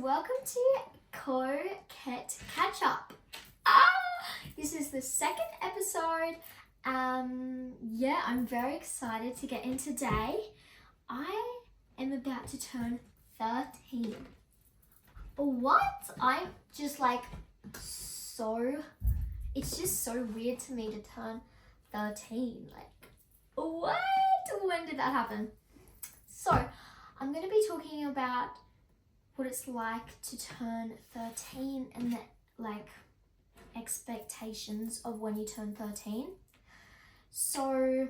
welcome to Coquette Catch Up. This is the second episode. I'm very excited to get in today. I am about to turn 13. What? I'm just it's just so weird to me to turn 13. What? When did that happen? So, I'm going to be talking about what it's like to turn 13 and the expectations of when you turn 13. So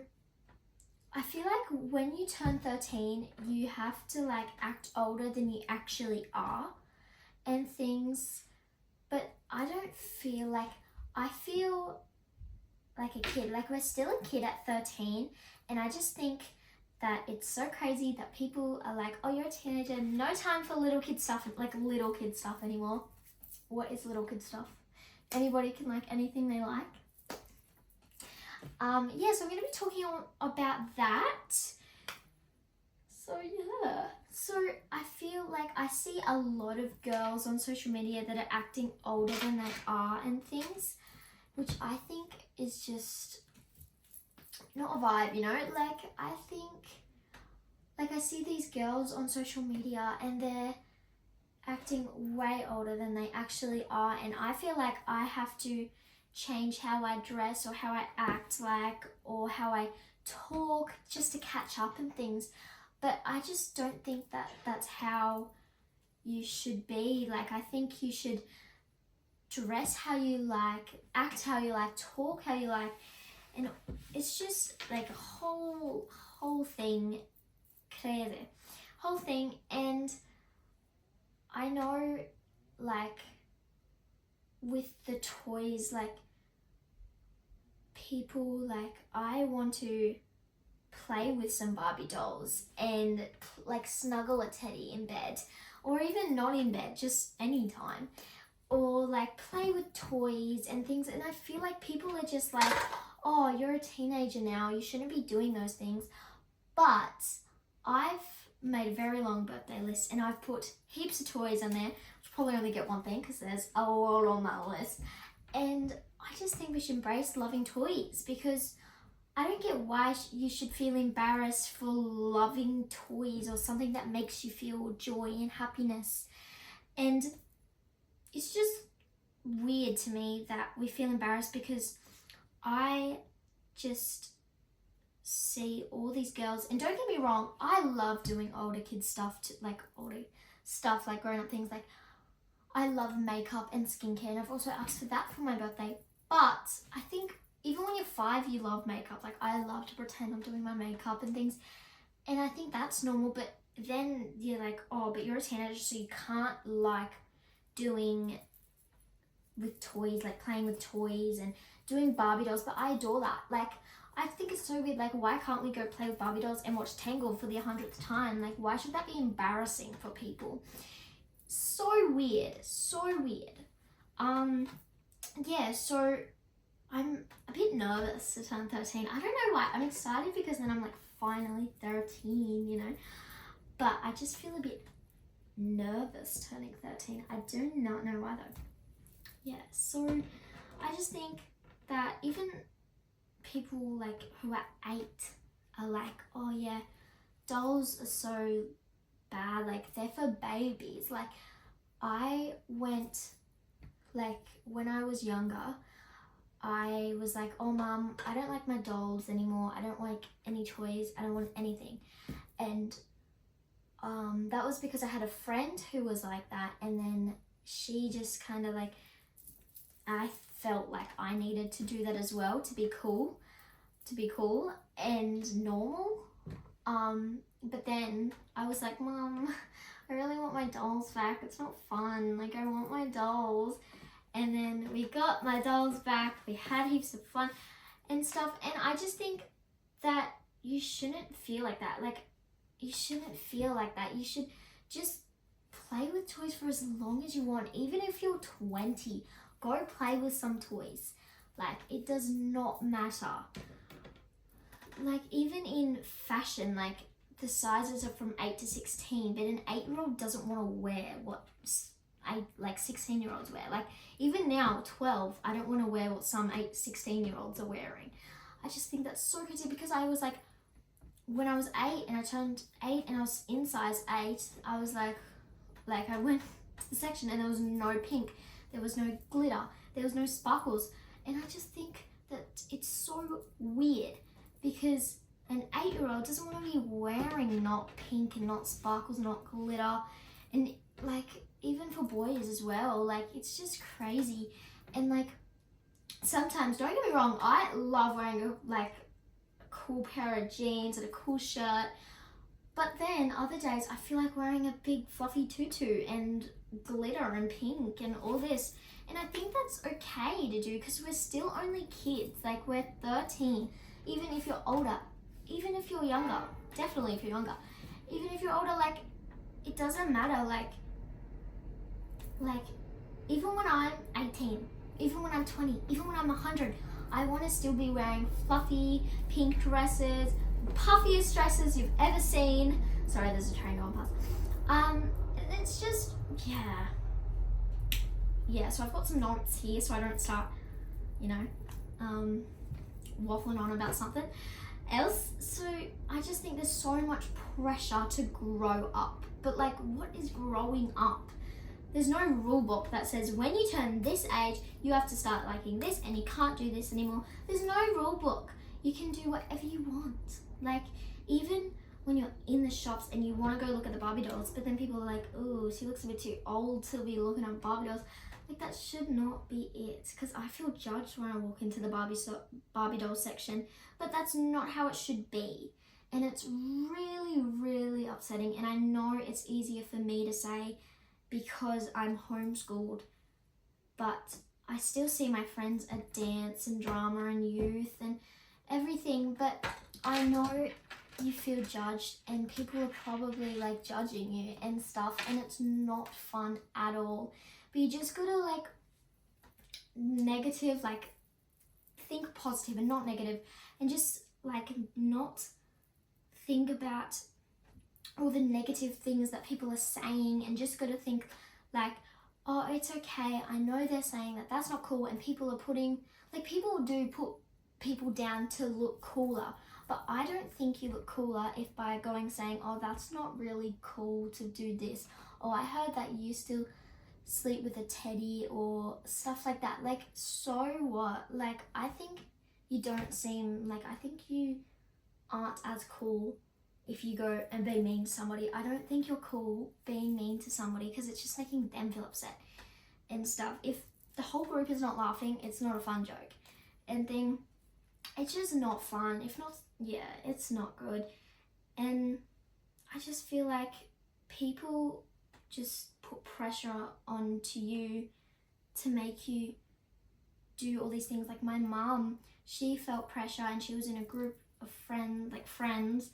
I feel like when you turn 13, you have to act older than you actually are and things, but I don't feel I feel like a kid. We're still a kid at 13, and I just think that it's so crazy that people are like, oh, you're a teenager, no time for little kid stuff, little kid stuff anymore. What is little kid stuff? Anybody can like anything they like. So I'm going to be talking about that. So I feel like I see a lot of girls on social media that are acting older than they are and things, which I think is just not a vibe, you know? I see these girls on social media and they're acting way older than they actually are, and I feel like I have to change how I dress or how I act or how I talk just to catch up and things, but I just don't think that that's how you should be. I think you should dress how you like, act how you like, talk how you like, and it's just a whole thing, crazy, whole thing. And I know with the toys, people I want to play with some Barbie dolls and snuggle a teddy in bed, or even not in bed, just anytime, or play with toys and things. And I feel like people are just oh, you're a teenager now, you shouldn't be doing those things. But I've made a very long birthday list and I've put heaps of toys on there. I'll probably only get one thing because there's a lot on that list. And I just think we should embrace loving toys, because I don't get why you should feel embarrassed for loving toys or something that makes you feel joy and happiness. And it's just weird to me that we feel embarrassed, because I just see all these girls, and don't get me wrong, I love doing older kid stuff, grown up things. I love makeup and skincare, and I've also asked for that for my birthday. But I think even when you're 5, you love makeup. I love to pretend I'm doing my makeup and things, and I think that's normal. But then you're oh, but you're a teenager, so you can't doing with toys, playing with toys and doing Barbie dolls. But I adore that. I think it's so weird. Why can't we go play with Barbie dolls and watch Tangled for the 100th time? Why should that be embarrassing for people? So weird. So weird. So I'm a bit nervous to turn 13. I don't know why. I'm excited because then I'm finally 13, you know? But I just feel a bit nervous turning 13. I do not know why though. Yeah, so I just think that even people who are 8 are oh yeah, dolls are so bad, they're for babies. I went, when I was younger, I was oh mum, I don't like my dolls anymore, I don't like any toys, I don't want anything. And that was because I had a friend who was like that, and then she just kind of I felt like I needed to do that as well to be cool and normal. But then I was Mom, I really want my dolls back. It's not fun. I want my dolls. And then we got my dolls back. We had heaps of fun and stuff. And I just think that you shouldn't feel like that. You shouldn't feel like that. You should just play with toys for as long as you want. Even if you're 20, go play with some toys. It does not matter. Even in fashion, the sizes are from 8 to 16, but an 8-year-old doesn't want to wear what 16-year-olds wear. Like, even now, 12, I don't want to wear what some 16-year-olds are wearing. I just think that's so crazy, because I was like, when I was 8 and I turned 8 and I was in size 8, I was like I went to the section and there was no pink, there was no glitter, there was no sparkles. And I just think that it's so weird, because an 8-year-old doesn't want to be wearing not pink and not sparkles, not glitter. And like, even for boys as well, like, it's just crazy. And like, sometimes, don't get me wrong, I love wearing a cool pair of jeans and a cool shirt, but then other days I feel like wearing a big fluffy tutu and glitter and pink and all this. And I think that's okay to do, because we're still only kids. Like, we're 13. Even if you're older, even if you're younger, definitely if you're younger, even if you're older, like, it doesn't matter. Like even when I'm 18, even when I'm 20, even when I'm 100, I want to still be wearing fluffy pink dresses, puffiest dresses you've ever seen. Sorry, there's a train going past. It's just, yeah, so I've got some notes here so I don't start, waffling on about something else. So I just think there's so much pressure to grow up. But like, what is growing up? There's no rule book that says when you turn this age, you have to start liking this and you can't do this anymore. There's no rule book. You can do whatever you want. Like, even when you're in the shops and you want to go look at the Barbie dolls, but then people are like, "Ooh, she looks a bit too old to be looking at Barbie dolls." Like, that should not be it, because I feel judged when I walk into the Barbie doll section, but that's not how it should be. And it's really, really upsetting. And I know it's easier for me to say because I'm homeschooled, but I still see my friends at dance and drama and youth and everything, but I know you feel judged and people are probably like judging you and stuff, and it's not fun at all. But you just gotta like think positive and not negative, and just like not think about all the negative things that people are saying, and just gotta think like, oh, it's okay, I know they're saying that that's not cool, and people are putting, like, people do put people down to look cooler, but I don't think you look cooler if by saying, oh, that's not really cool to do this, or I heard that you still sleep with a teddy, or stuff like that. Like, so what? Like, I think you don't seem like, I think you aren't as cool if you go and be mean to somebody. I don't think you're cool being mean to somebody, because it's just making them feel upset and stuff. If the whole group is not laughing, it's not a fun joke and thing. It's just not fun. If not, yeah, it's not good. And I just feel like people just put pressure onto you to make you do all these things. Like, my mum, she felt pressure, and she was in a group of friends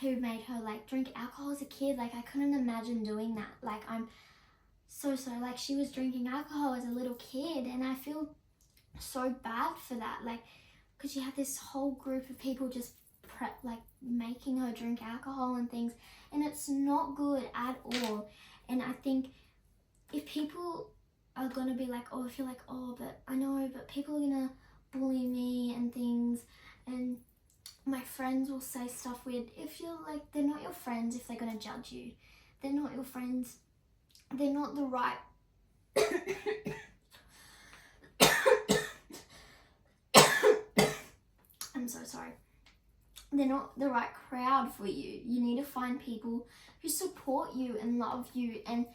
who made her like drink alcohol as a kid. Like, I couldn't imagine doing that. Like, I'm so like, she was drinking alcohol as a little kid, and I feel so bad for that. Like, because she had this whole group of people just making her drink alcohol and things, and it's not good at all. And I think if people are gonna be like, oh, if you're like, oh, but I know, but people are gonna bully me and things, and my friends will say stuff weird. If you're like, they're not your friends if they're gonna judge you. They're not your friends. They're not the right I'm so sorry. They're not the right crowd for you. You need to find people who support you and love you and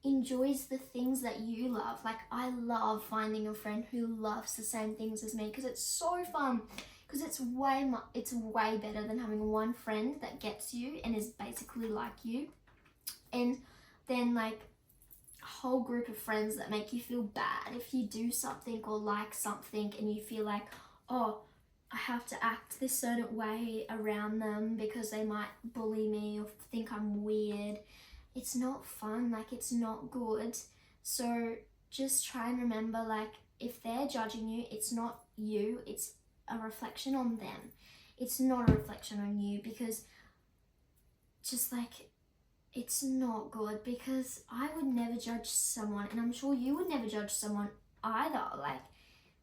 enjoys the things that you love. Like, I love finding a friend who loves the same things as me, because it's so fun. Because it's way better than having one friend that gets you and is basically like you, and then like a whole group of friends that make you feel bad if you do something or like something, and you feel like, oh, I have to act this certain way around them because they might bully me or think I'm weird. It's not fun. Like, it's not good. So just try and remember, like, if they're judging you, it's not you, it's a reflection on them. It's not a reflection on you, because just like, it's not good, because I would never judge someone, and I'm sure you would never judge someone either. Like,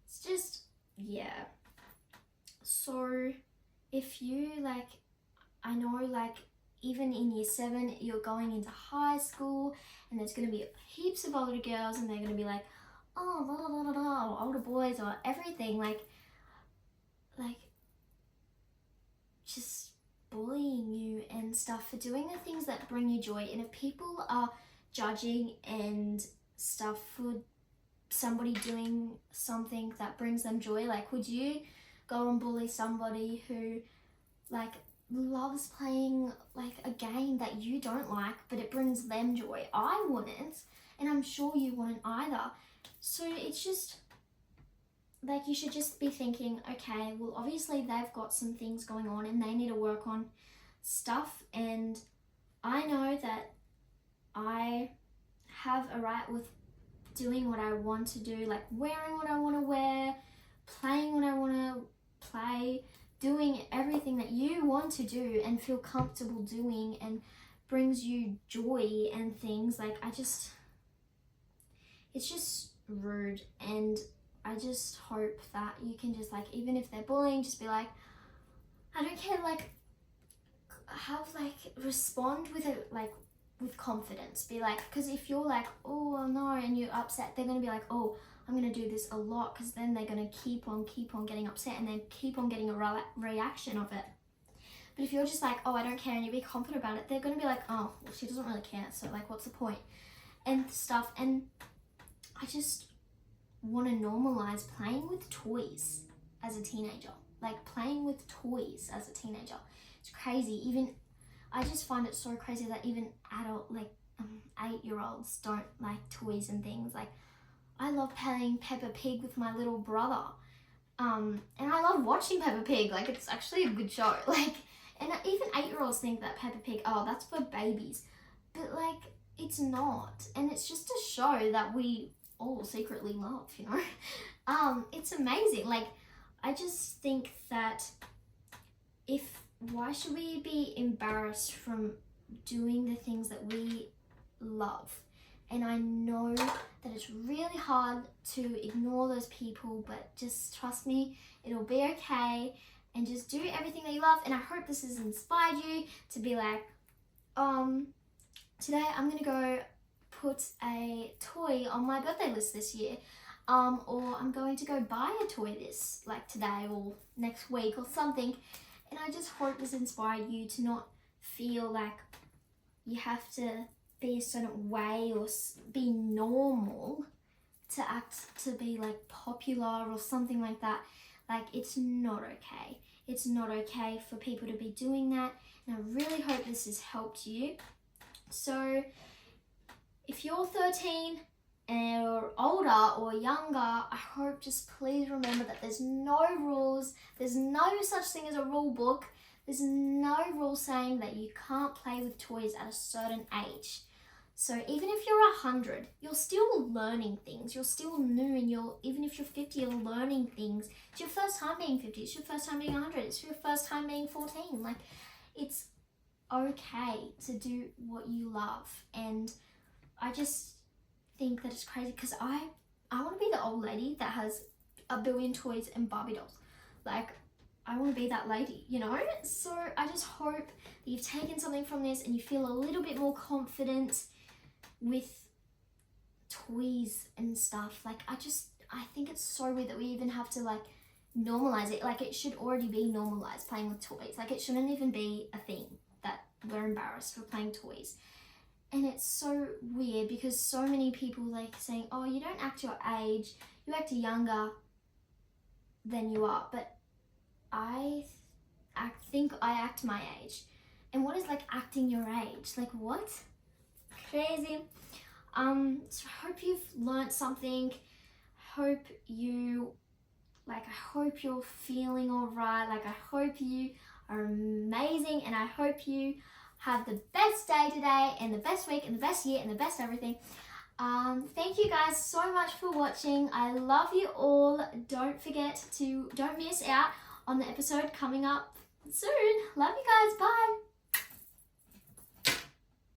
it's just, yeah. So if you like, I know like even in year 7 you're going into high school, and there's going to be heaps of older girls, and they're going to be like, oh, blah, blah, blah, blah, or older boys or everything, like just bullying you and stuff for doing the things that bring you joy. And if people are judging and stuff for somebody doing something that brings them joy, like, would you go and bully somebody who like loves playing like a game that you don't like but it brings them joy? I wouldn't, and I'm sure you wouldn't either. So it's just like, you should just be thinking, okay, well obviously they've got some things going on and they need to work on stuff, and I know that I have a right with doing what I want to do, like wearing what I want to wear, playing what I want to play, doing everything that you want to do and feel comfortable doing and brings you joy and things. Like, it's just rude, and I just hope that you can just like, even if they're bullying, just be like, I don't care, like have like respond with it, like with confidence. Be like, because if you're like, oh no, and you're upset, they're going to be like, oh, I'm going to do this a lot, because then they're going to keep on getting upset, and then keep on getting a reaction of it. But if you're just like, oh, I don't care, and you be confident about it, they're going to be like, oh, well, she doesn't really care, so like, what's the point? And stuff. And I just want to normalize playing with toys as a teenager. Like, playing with toys as a teenager. It's crazy. Even, I just find it so crazy that even adult, like 8-year-olds don't like toys and things. Like, I love playing Peppa Pig with my little brother. And I love watching Peppa Pig. Like, it's actually a good show. Like, and even 8-year-olds think that Peppa Pig, oh, that's for babies. But like, it's not. And it's just a show that we all secretly love, you know? It's amazing. Like, I just think that why should we be embarrassed from doing the things that we love? And I know that it's really hard to ignore those people, but just trust me, it'll be okay, and just do everything that you love. And I hope this has inspired you to be like, today I'm gonna go put a toy on my birthday list this year, or I'm going to go buy a toy this, like today or next week or something. And I just hope this inspired you to not feel like you have to be a certain way or be normal to act to be like popular or something like that. Like, it's not okay. It's not okay for people to be doing that. And I really hope this has helped you. So if you're 13 or older or younger, I hope just please remember that there's no rules. There's no such thing as a rule book. There's no rule saying that you can't play with toys at a certain age. So even if you're 100, you're still learning things. You're still new, and even if you're 50, you're learning things. It's your first time being 50. It's your first time being 100. It's your first time being 14. Like, it's okay to do what you love. And I just think that it's crazy, because I want to be the old lady that has a billion toys and Barbie dolls. Like, I want to be that lady, you know? So I just hope that you've taken something from this and you feel a little bit more confident with toys and stuff. Like, I think it's so weird that we even have to like normalize it. Like, it should already be normalized, playing with toys. Like, it shouldn't even be a thing that we're embarrassed for playing toys. And it's so weird, because so many people like saying, oh, you don't act your age, you act younger than you are. But I think I act my age. And what is like acting your age? Like, what? Crazy. So I hope you've learnt something. I hope you're feeling all right. Like, I hope you are amazing, and I hope you have the best day today, and the best week, and the best year, and the best everything. Thank you guys so much for watching. I love you all. Don't miss out on the episode coming up soon. Love you guys. Bye.